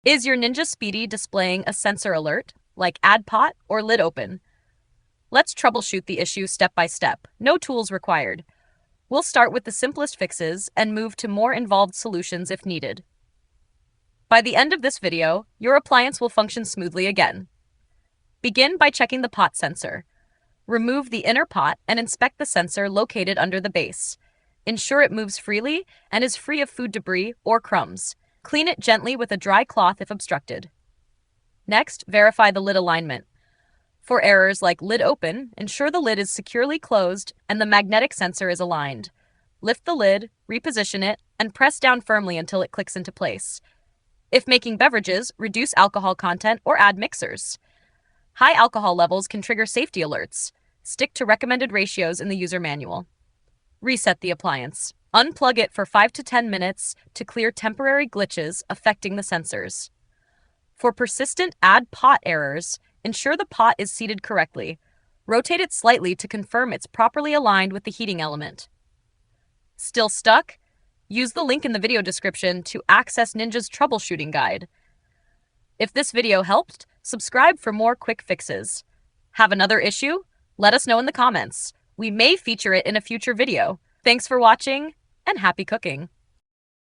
Is your Ninja Speedi displaying a sensor alert, like add pot or lid open? Let's troubleshoot the issue step by step, no tools required. We'll start with the simplest fixes and move to more involved solutions if needed. By the end of this video, your appliance will function smoothly again. Begin by checking the pot sensor. Remove the inner pot and inspect the sensor located under the base. Ensure it moves freely and is free of food debris or crumbs. Clean it gently with a dry cloth if obstructed. Next, verify the lid alignment. For errors like lid open, ensure the lid is securely closed and the magnetic sensor is aligned. Lift the lid, reposition it, and press down firmly until it clicks into place. If making beverages, reduce alcohol content or add mixers. High alcohol levels can trigger safety alerts. Stick to recommended ratios in the user manual. Reset the appliance. Unplug it for 5 to 10 minutes to clear temporary glitches affecting the sensors. For persistent add pot errors, ensure the pot is seated correctly. Rotate it slightly to confirm it's properly aligned with the heating element. Still stuck? Use the link in the video description to access Ninja's troubleshooting guide. If this video helped, subscribe for more quick fixes. Have another issue? Let us know in the comments. We may feature it in a future video. Thanks for watching, and happy cooking!